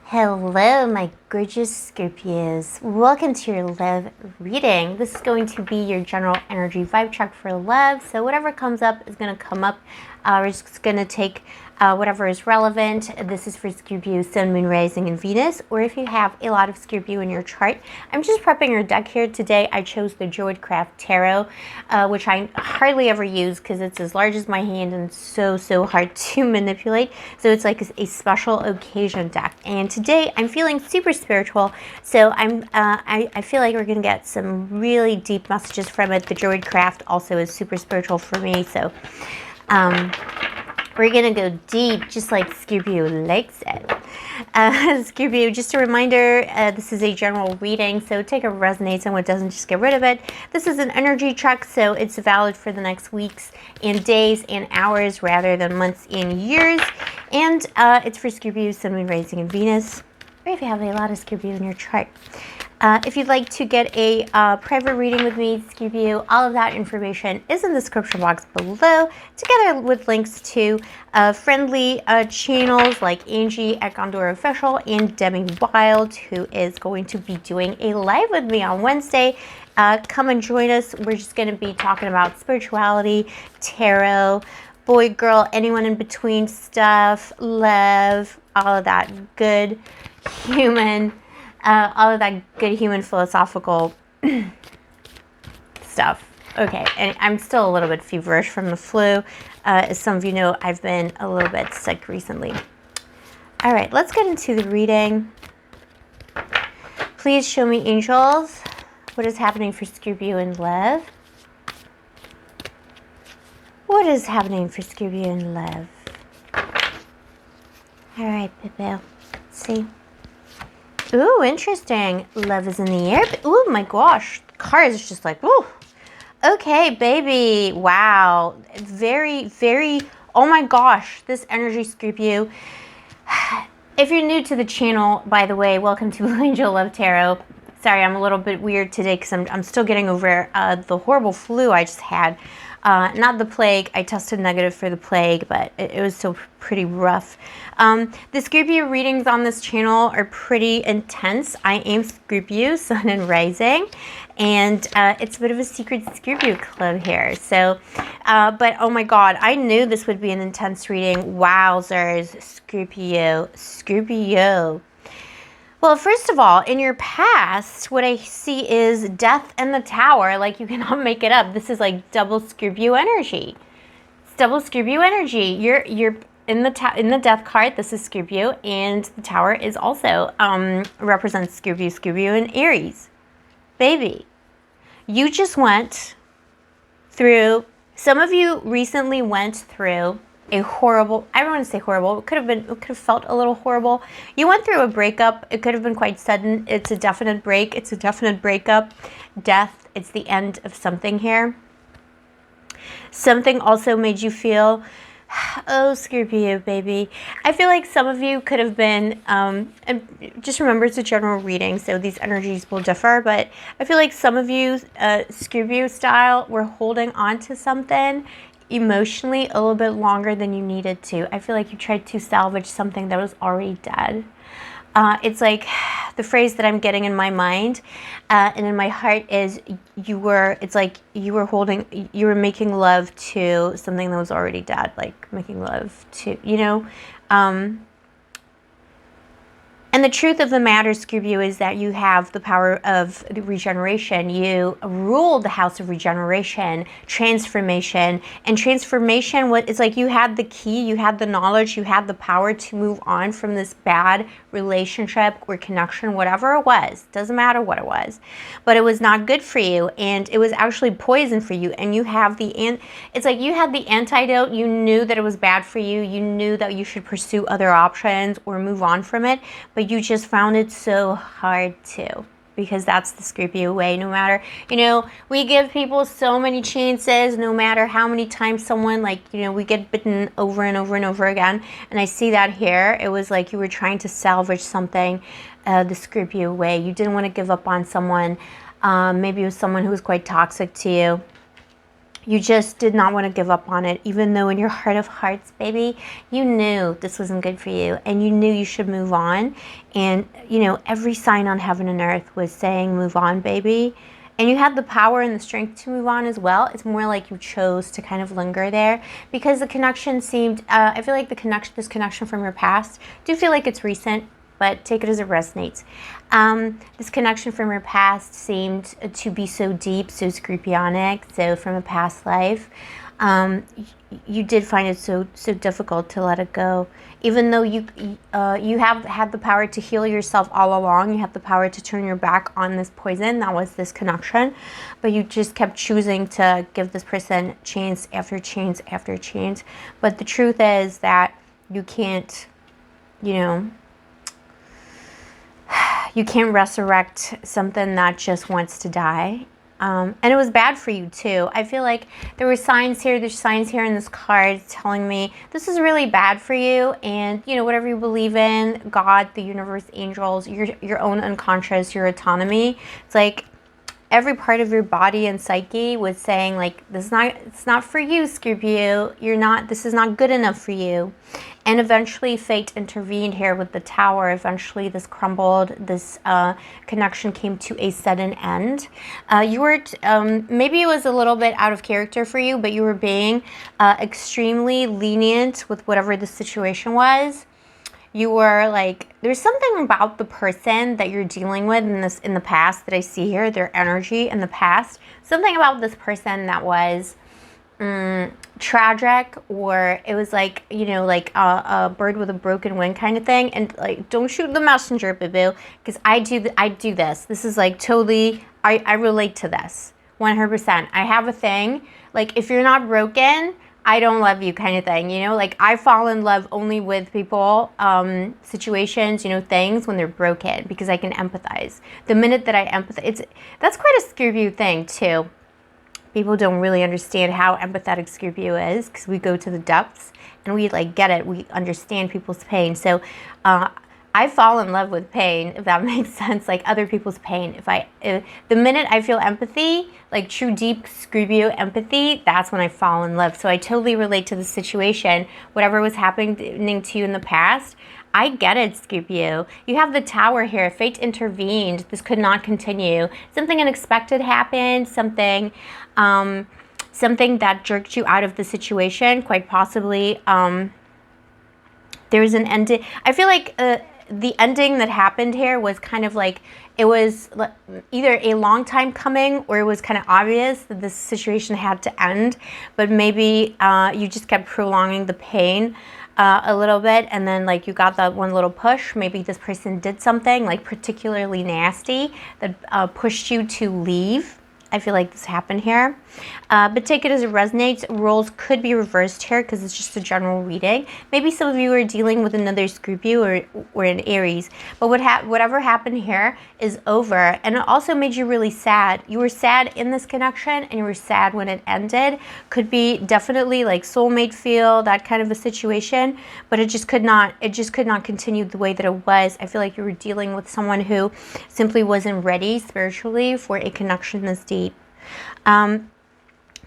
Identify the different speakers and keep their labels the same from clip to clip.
Speaker 1: Hello, my gorgeous Scorpios. Welcome to your love reading. This is going to be your general energy vibe check for love. So whatever comes up is going to come up. We're just going to take whatever is relevant. This is for Scorpio, Sun, Moon, Rising, and Venus. Or if you have a lot of Scorpio in your chart, I'm just prepping your deck here. Today I chose the Druidcraft Tarot, which I hardly ever use because it's as large as my hand and so hard to manipulate. So it's like a special occasion deck. And today I'm feeling super spiritual, so I feel like we're gonna get some really deep messages from it. The Druidcraft also is super spiritual for me, so we're gonna go deep, just like Scorpio likes it. Scorpio, just a reminder, this is a general reading, so take what resonates and what doesn't, just get rid of it. This is an energy check, so it's valid for the next weeks and days and hours rather than months and years. And it's for Scorpio, Sun, Moon, Rising, and Venus, or if you have a lot of Scorpio in your chart. If you'd like to get a private reading with me, Scorpio, all of that information is in the description box below, together with links to friendly channels like Angie at Gondor Official and Demi Wylde, who is going to be doing a live with me on Wednesday. Come and join us. We're just going to be talking about spirituality, tarot, boy, girl, anyone in between stuff, love, all of that good human philosophical stuff. Okay, and I'm still a little bit feverish from the flu. As some of you know, I've been a little bit sick recently. All right, let's get into the reading. Please show me, angels, what is happening for Scorpio in love. What is happening for Scorpio in love? All right, Boo. Let's see. Ooh, interesting. Love is in the air. Ooh, my gosh. The card is just like, ooh. Okay, baby. Wow. Very, oh my gosh. This energy, Scorpio. If you're new to the channel, by the way, welcome to Blue Angel Love Tarot. Sorry, I'm a little bit weird today because I'm still getting over the horrible flu I just had. Not the plague. I tested negative for the plague, but it was still pretty rough. The Scorpio readings on this channel are pretty intense. I am Scorpio, Sun and Rising, and it's a bit of a secret Scorpio club here. So, but oh my God, I knew this would be an intense reading. Wowzers, Scorpio. Well, first of all, in your past, what I see is death and the tower. Like, you cannot make it up. This is like double Scorpio energy. It's double Scorpio energy. You're in the death card. This is Scorpio, and the tower is also represents Scorpio and Aries. Baby, you just went through. Some of you recently went through a horrible, I don't want to say horrible, it could have felt a little horrible. You went through a breakup. It could have been quite sudden. It's a definite break. It's a definite breakup. Death, it's the end of something here. Something also made you feel, oh, Scorpio, baby. I feel like some of you could have been, and just remember it's a general reading, so these energies will differ, but I feel like some of you, Scorpio style, were holding on to something emotionally a little bit longer than you needed to. I feel like you tried to salvage something that was already dead. It's like the phrase that I'm getting in my mind and in my heart is you were making love to something that was already dead, like making love to, and the truth of the matter, Scorpio, is that you have the power of the regeneration. You rule the house of regeneration, transformation. And transformation, it's like you had the key, you had the knowledge, you had the power to move on from this bad relationship or connection, whatever it was. Doesn't matter what it was. But it was not good for you, and it was actually poison for you. And you have it's like you had the antidote. You knew that it was bad for you. You knew that you should pursue other options or move on from it. But you just found it so hard to, because that's the Scorpio way. No matter, we give people so many chances, no matter how many times someone, we get bitten over and over and over again. And I see that here. It was like you were trying to salvage something the Scorpio way. You didn't want to give up on someone. Maybe it was someone who was quite toxic to you. You just did not want to give up on it, even though in your heart of hearts, baby, you knew this wasn't good for you and you knew you should move on. And, you know, every sign on heaven and earth was saying, move on, baby. And you had the power and the strength to move on as well. It's more like you chose to kind of linger there because the connection seemed, I feel like this connection from your past, do feel like it's recent, but take it as it resonates. This connection from your past seemed to be so deep, so scorpionic, so from a past life. You did find it so difficult to let it go, even though you have had the power to heal yourself all along. You have the power to turn your back on this poison that was this connection, but you just kept choosing to give this person chance after chance after chance. But the truth is that you can't, you know, you can't resurrect something that just wants to die. And it was bad for you too. I feel like there were signs here, there's signs here in this card telling me this is really bad for you. And, you know, whatever you believe in, God, the universe, angels, your own unconscious, your autonomy, it's like every part of your body and psyche was saying like, it's not for you, Scorpio. This is not good enough for you. And eventually fate intervened here with the tower. Eventually this crumbled. This connection came to a sudden end. You were, maybe it was a little bit out of character for you, but you were being extremely lenient with whatever the situation was. You were like, there's something about the person that you're dealing with in the past that I see here, their energy in the past. Something about this person that was tragic, or it was like, you know, like a bird with a broken wing kind of thing. And like, don't shoot the messenger, boo-boo, because I do this. This is like totally, I relate to this 100%. I have a thing, like if you're not broken, I don't love you kind of thing, you know, like I fall in love only with people, situations, you know, things when they're broken, because I can empathize. The minute that I empathize, that's quite a Scorpio thing too. People don't really understand how empathetic Scorpio is, because we go to the depths and we like get it. We understand people's pain. So I fall in love with pain, if that makes sense, like other people's pain. If the minute I feel empathy, like true deep Scorpio empathy, that's when I fall in love. So I totally relate to the situation, whatever was happening to you in the past. I get it, Scorpio. You have the tower here. Fate intervened. This could not continue. Something unexpected happened, something that jerked you out of the situation, quite possibly. There was an ending. I feel like the ending that happened here was kind of like, it was either a long time coming, or it was kind of obvious that this situation had to end, but maybe you just kept prolonging the pain a little bit, and then like you got that one little push. Maybe this person did something like particularly nasty that pushed you to leave. I feel like this happened here. But take it as it resonates. Roles could be reversed here because it's just a general reading. Maybe some of you are dealing with another Scorpio or an Aries. But whatever happened here is over. And it also made you really sad. You were sad in this connection and you were sad when it ended. Could be definitely like soulmate feel, that kind of a situation. But it just could not continue the way that it was. I feel like you were dealing with someone who simply wasn't ready spiritually for a connection this deep.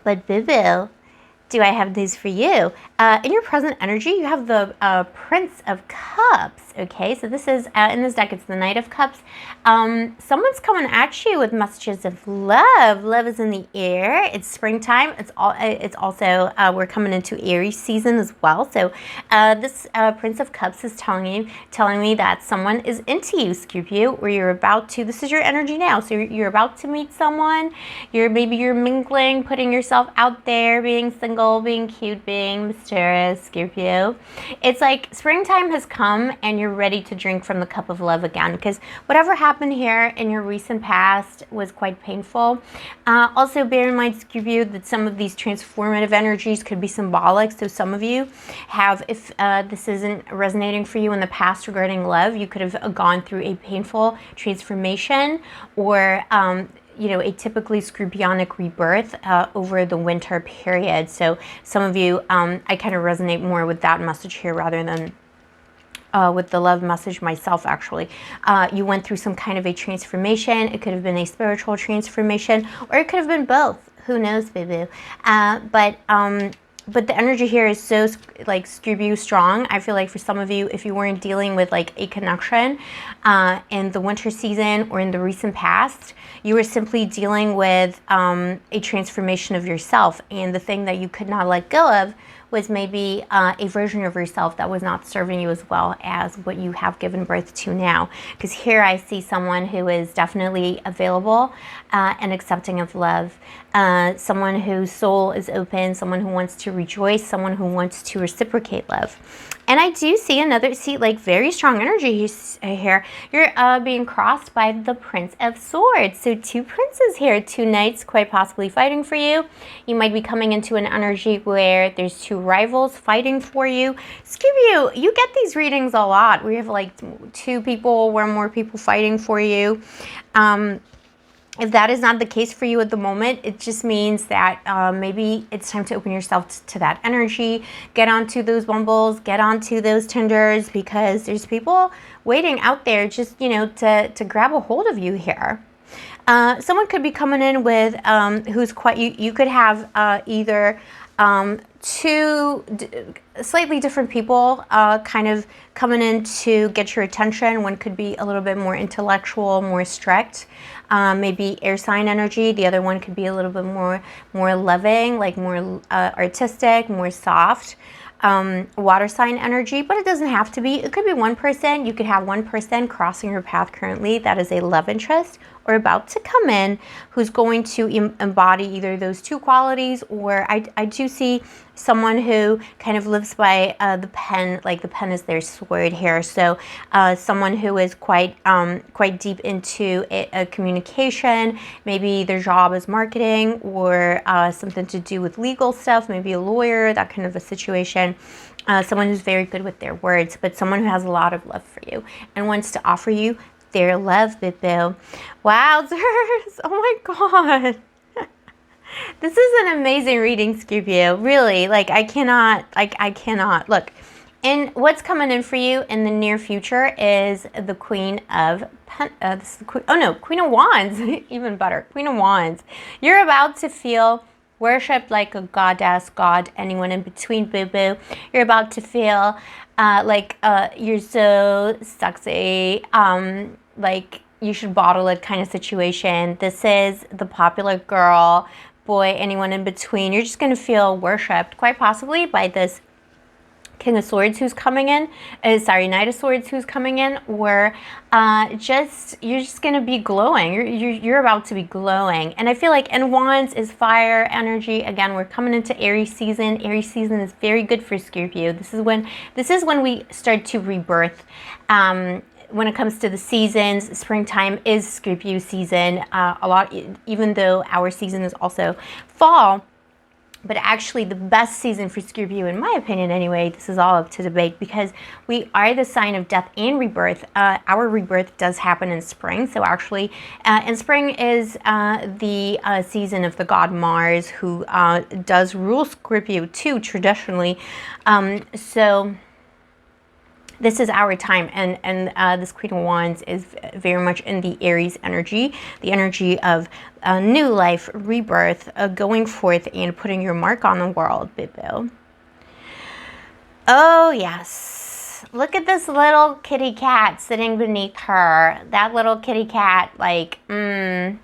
Speaker 1: But boo-boo, do I have these for you? In your present energy, you have the Prince of Cups. Okay, so this is, in this deck, it's the Knight of Cups. Someone's coming at you with messages of love. Love is in the air. It's springtime. It's also, we're coming into Aries season as well. So this Prince of Cups is telling me that someone is into you, Scorpio, or you're about to, this is your energy now. So you're about to meet someone. Maybe you're mingling, putting yourself out there, being single, being cute, being mysterious, Scorpio. It's like springtime has come and you're ready to drink from the cup of love again, because whatever happened here in your recent past was quite painful. Also bear in mind, Scorpio, that some of these transformative energies could be symbolic. So some of you have, if this isn't resonating for you in the past regarding love, you could have gone through a painful transformation, or you know, a typically Scorpionic rebirth over the winter period. So some of you, I kind of resonate more with that message here rather than with the love message myself, actually. You went through some kind of a transformation. It could have been a spiritual transformation, or it could have been both. Who knows, boo-boo? But the energy here is so like Scorpio strong. I feel like for some of you, if you weren't dealing with like a connection in the winter season or in the recent past, you were simply dealing with a transformation of yourself. And the thing that you could not let go of was maybe a version of yourself that was not serving you as well as what you have given birth to now. Because here I see someone who is definitely available and accepting of love. Someone whose soul is open, someone who wants to rejoice, someone who wants to reciprocate love. And I do see like very strong energy here. You're being crossed by the Prince of Swords. So two princes here, two knights quite possibly fighting for you. You might be coming into an energy where there's two rivals fighting for you. Scorpio, you get these readings a lot. We have like two people or more people fighting for you. If that is not the case for you at the moment, it just means that maybe it's time to open yourself to that energy. Get onto those Bumbles, get onto those Tinders, because there's people waiting out there just, you know, to grab a hold of you here. Someone could be coming in with who's quite, you could have either two slightly different people kind of coming in to get your attention. One could be a little bit more intellectual, more strict, maybe air sign energy. The other one could be a little bit more loving, like more artistic, more soft. Water sign energy, but it doesn't have to be. It could be one person. You could have one person crossing your path currently that is a love interest or about to come in who's going to embody either those two qualities, or I do see someone who kind of lives by the pen, like the pen is their sword here. So someone who is quite deep into a communication, maybe their job is marketing or something to do with legal stuff, maybe a lawyer, that kind of a situation. Someone who's very good with their words, but someone who has a lot of love for you and wants to offer you their love, boo. Wowzers! Oh my god. This is an amazing reading, Scorpio. Really, like I cannot. Look, and what's coming in for you in the near future is the Queen of Queen of Wands. Even better, Queen of Wands. You're about to feel worshipped like a goddess, god, anyone in between, boo-boo. You're about to feel like you're so sexy, like you should bottle it kind of situation. This is the popular girl, boy, anyone in between. You're just going to feel worshipped, quite possibly by this King of Swords who's coming in, Knight of Swords who's coming in, or you're just gonna be glowing. You're about to be glowing. And I feel like, and Wands is fire energy. Again, we're coming into Aries season. Aries season is very good for Scorpio. This is when we start to rebirth. When it comes to the seasons, springtime is Scorpio season. A lot, even though our season is also fall. But actually the best season for Scorpio, in my opinion anyway, this is all up to debate, because we are the sign of death and rebirth. Our rebirth does happen in spring. So actually, and spring is the season of the god Mars, who does rule Scorpio too, traditionally. So this is our time, and this Queen of Wands is very much in the Aries energy, the energy of new life, rebirth, going forth and putting your mark on the world, boo. Oh yes, look at this little kitty cat sitting beneath her. That little kitty cat, like, if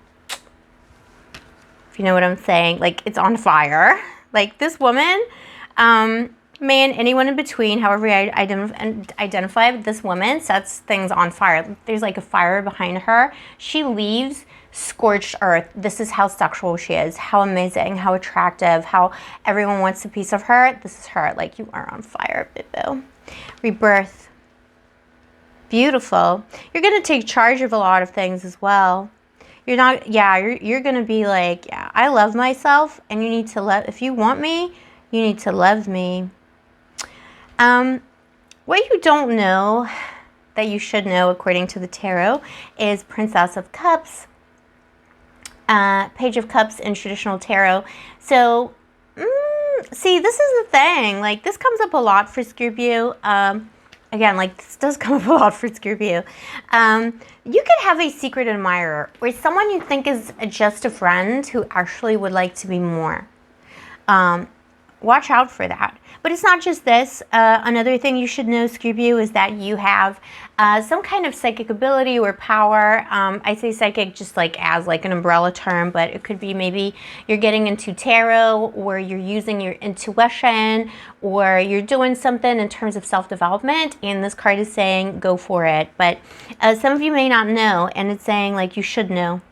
Speaker 1: you know what I'm saying, like it's on fire. Like this woman, man, anyone in between, however I identify with this woman, sets things on fire. There's like a fire behind her. She leaves scorched earth. This is how sexual she is, how amazing, how attractive, how everyone wants a piece of her. This is her. Like, you are on fire, boo. Rebirth. Beautiful. You're going to take charge of a lot of things as well. You're not, you're going to be like, yeah, I love myself, and you need to love, if you want me, you need to love me. What you don't know that you should know according to the tarot is Princess of Cups, Page of Cups in traditional tarot. So, see, this is the thing. Like, this comes up a lot for Scorpio. I again, like this does come up a lot for Scorpio. You could have a secret admirer or someone you think is just a friend who actually would like to be more. Watch out for that. But it's not just this. Another thing you should know, Scorpio, is that you have some kind of psychic ability or power. I say psychic just like as like an umbrella term, but it could be maybe you're getting into tarot, or you're using your intuition, or you're doing something in terms of self-development, and this card is saying go for it. But some of you may not know, and it's saying like you should know.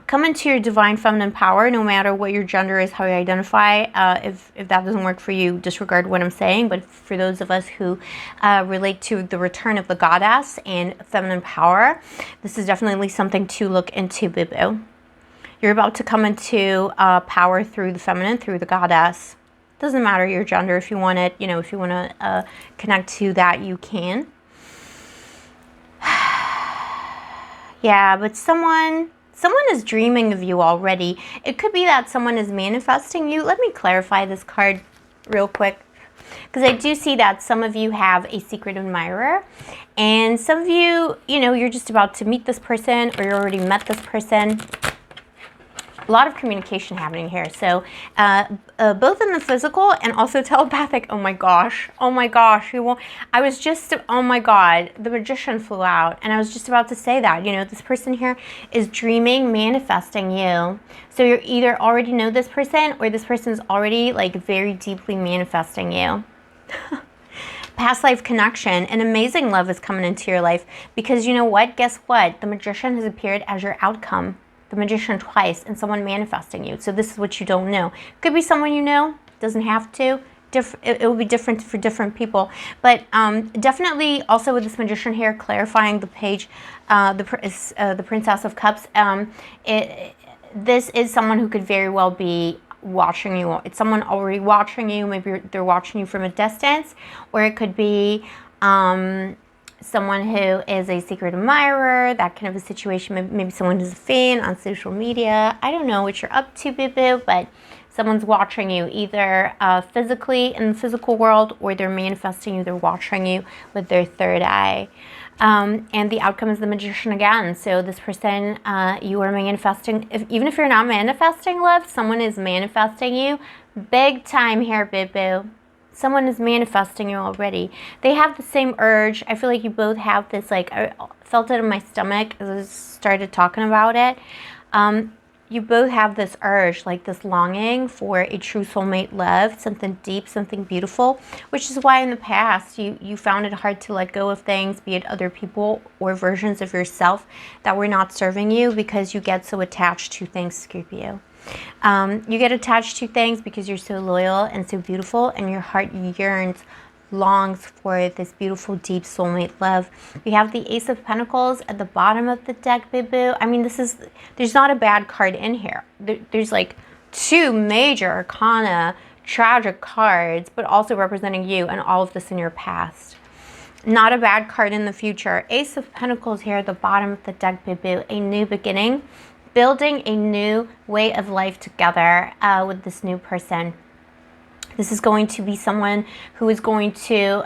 Speaker 1: Come into your divine feminine power, no matter what your gender is, how you identify. If that doesn't work for you, disregard what I'm saying. But for those of us who relate to the return of the goddess and feminine power, this is definitely something to look into, boo-boo. You're about to come into power through the feminine, through the goddess. Doesn't matter your gender. If you want it, you know, if you want to connect to that, you can. Yeah, but someone is dreaming of you already. It could be that someone is manifesting you. Let me clarify this card real quick, because I do see that some of you have a secret admirer, and some of you, you know, you're just about to meet this person, or you already met this person. A lot of communication happening here. So both in the physical and also telepathic. Oh my gosh. Oh my gosh. I was just, oh my God, the magician flew out. And I was just about to say that, you know, this person here is dreaming, manifesting you. So you either already know this person, or this person is already like very deeply manifesting you. Past life connection. An amazing love is coming into your life, because you know what? Guess what? The magician has appeared as your outcome. The magician twice, and someone manifesting you. So this is what you don't know. Could be someone you know, doesn't have to. It will be different for different people. But definitely also with this magician here, clarifying the page, the Princess of Cups, this is someone who could very well be watching you. It's someone already watching you. Maybe they're watching you from a distance, or it could be someone who is a secret admirer, that kind of a situation. Maybe someone who's a fan on social media. I don't know what you're up to, boo-boo, but someone's watching you either physically in the physical world, or they're manifesting you. They're watching you with their third eye. And the outcome is the magician again. So this person, you are manifesting. Even if you're not manifesting love, someone is manifesting you big time here, boo-boo. Someone is manifesting you already. They have the same urge. I feel like you both have this, like, I felt it in my stomach as I started talking about it. You both have this urge, like this longing for a true soulmate love, something deep, something beautiful, which is why in the past you found it hard to let go of things, be it other people or versions of yourself that were not serving you, because you get so attached to things, Scorpio. You get attached to things because you're so loyal and so beautiful, and your heart yearns, longs for this beautiful, deep soulmate love. We have the Ace of Pentacles at the bottom of the deck, boo-boo. I mean, there's not a bad card in here. There's like two major arcana, tragic cards, but also representing you and all of this in your past. Not a bad card in the future. Ace of Pentacles here at the bottom of the deck, boo-boo. A new beginning. Building a new way of life together with this new person. This is going to be someone who is going to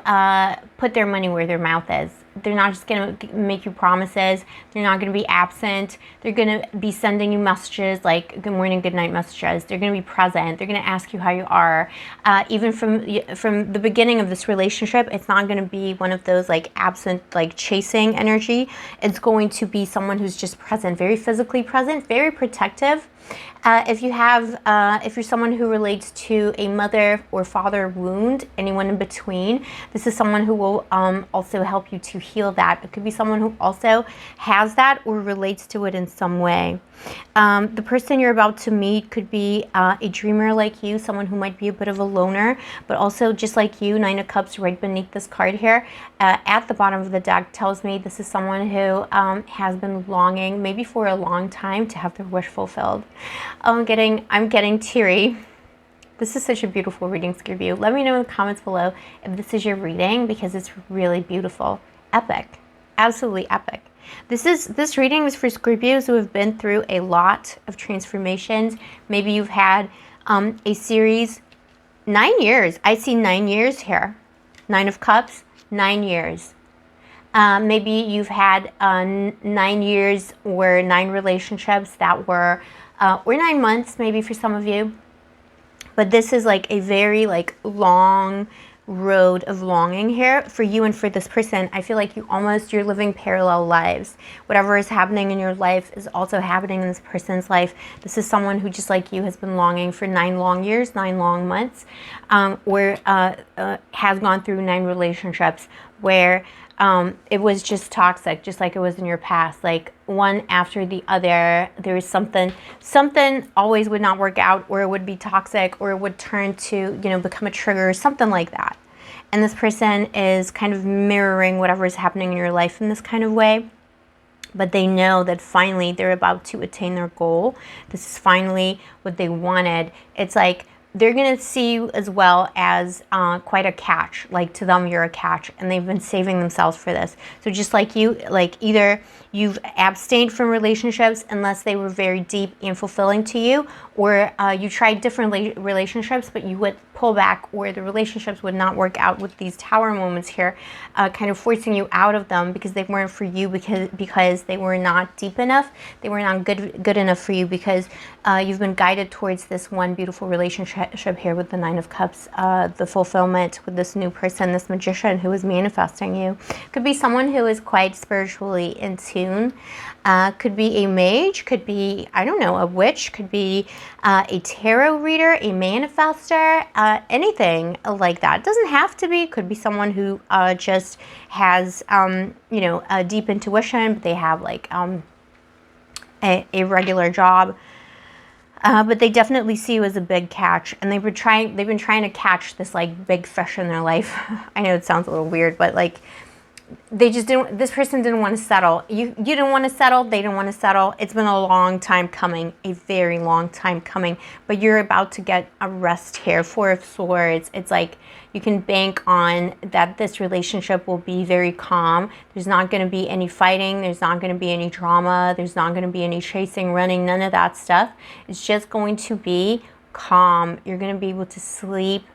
Speaker 1: put their money where their mouth is. They're not just going to make you promises. They're not going to be absent. They're going to be sending you messages like good morning, good night messages. They're going to be present. They're going to ask you how you are. Even from the beginning of this relationship, it's not going to be one of those like absent, like chasing energy. It's going to be someone who's just present, very physically present, very protective. If you're someone who relates to a mother or father wound, anyone in between, this is someone who will also help you to heal that. It could be someone who also has that or relates to it in some way. The person you're about to meet could be a dreamer like you, someone who might be a bit of a loner, but also just like you. Nine of Cups right beneath this card here at the bottom of the deck tells me this is someone who has been longing, maybe for a long time, to have their wish fulfilled. I'm getting teary. This is such a beautiful reading, Scorpio. Let me know in the comments below if this is your reading, because it's really beautiful. Epic. Absolutely epic. This reading is for Scorpios who have been through a lot of transformations. Maybe you've had a series, 9 years. I see 9 years here. 9 of Cups, 9 years. Maybe you've had 9 years or 9 relationships that were, or 9 months maybe for some of you. But this is like a very like long road of longing here for you and for this person. I feel like you're living parallel lives. Whatever is happening in your life is also happening in this person's life. This is someone who, just like you, has been longing for 9 long years, 9 long months, or has gone through 9 relationships where it was just toxic, just like it was in your past, like one after the other. There was something always would not work out, or it would be toxic, or it would turn to, become a trigger, something like that. And this person is kind of mirroring whatever is happening in your life in this kind of way. But they know that finally they're about to attain their goal. This is finally what they wanted. It's like they're going to see you as well as quite a catch. Like, to them, you're a catch, and they've been saving themselves for this. So just like you, like either you've abstained from relationships unless they were very deep and fulfilling to you, or you tried different relationships, but you would pull back, or the relationships would not work out with these tower moments here, kind of forcing you out of them because they weren't for you, because they were not deep enough. They were not good enough for you, because you've been guided towards this one beautiful relationship here with the 9 of Cups, the fulfillment with this new person, this magician who is manifesting you. Could be someone who is quite spiritually in tune. Could be a mage, could be, I don't know, a witch, could be a tarot reader, a manifester, anything like that. It doesn't have to be. Could be someone who just has, a deep intuition, but they have like a regular job. But they definitely see you as a big catch, and they've been trying to catch this like big fish in their life. I know it sounds a little weird, but like, this person didn't want to settle. You didn't want to settle. They didn't want to settle. It's been a long time coming, a very long time coming, but you're about to get a rest here. 4 of Swords. It's like you can bank on that this relationship will be very calm. There's not going to be any fighting. There's not going to be any drama. There's not going to be any chasing, running, none of that stuff. It's just going to be calm. You're going to be able to sleep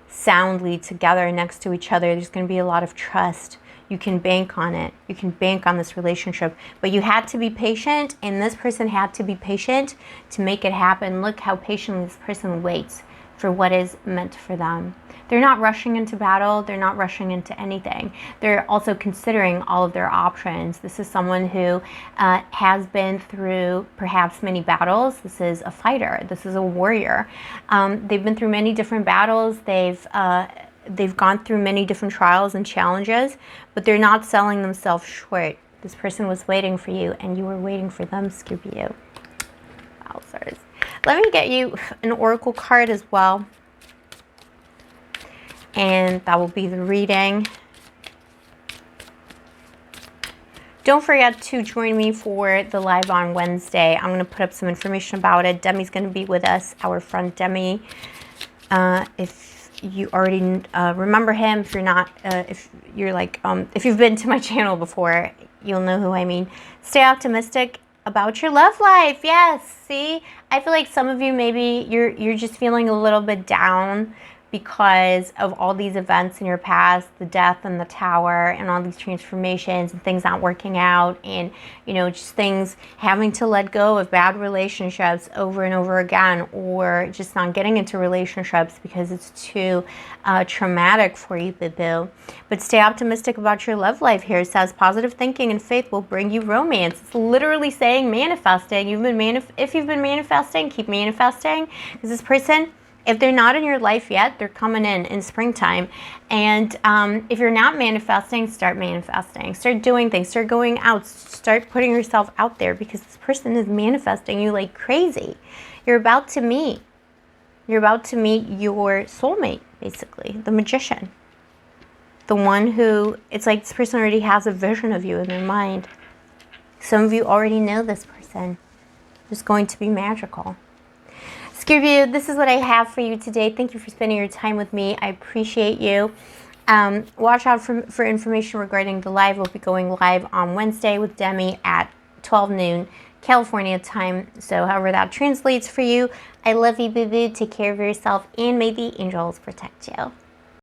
Speaker 1: soundly together next to each other. There's going to be a lot of trust. You can bank on it. You can bank on this relationship. But you had to be patient, and this person had to be patient to make it happen. Look how patiently this person waits for what is meant for them. They're not rushing into battle. They're not rushing into anything. They're also considering all of their options. This is someone who has been through perhaps many battles. This is a fighter. This is a warrior. They've been through many different battles. They've gone through many different trials and challenges, but they're not selling themselves short. This person was waiting for you, and you were waiting for them, Scorpio. Wowzers. Let me get you an oracle card as well, and that will be the reading. Don't forget to join me for the live on Wednesday. I'm going to put up some information about it. Demi's going to be with us, our friend Demi. If you already remember him, if you're not, if you've been to my channel before, you'll know who I mean. Stay optimistic about your love life. Yes, see, I feel like some of you, maybe you're just feeling a little bit down because of all these events in your past, the death and the tower and all these transformations and things not working out, and just things having to let go of bad relationships over and over again, or just not getting into relationships because it's too traumatic for you, boo-boo. But stay optimistic about your love life here. It says positive thinking and faith will bring you romance. It's literally saying manifesting. If you've been manifesting, keep manifesting, because this person, if they're not in your life yet, they're coming in springtime. And if you're not manifesting, start manifesting. Start doing things. Start going out. Start putting yourself out there, because this person is manifesting you like crazy. You're about to meet. You're about to meet your soulmate, basically, the magician. The one who, it's like this person already has a vision of you in their mind. Some of you already know this person. It's going to be magical. Scorpio, this is what I have for you today. Thank you for spending your time with me. I appreciate you. Watch out for information regarding the live. We'll be going live on Wednesday with Demi at 12 noon California time. So however that translates for you, I love you, boo-boo. Take care of yourself, and may the angels protect you.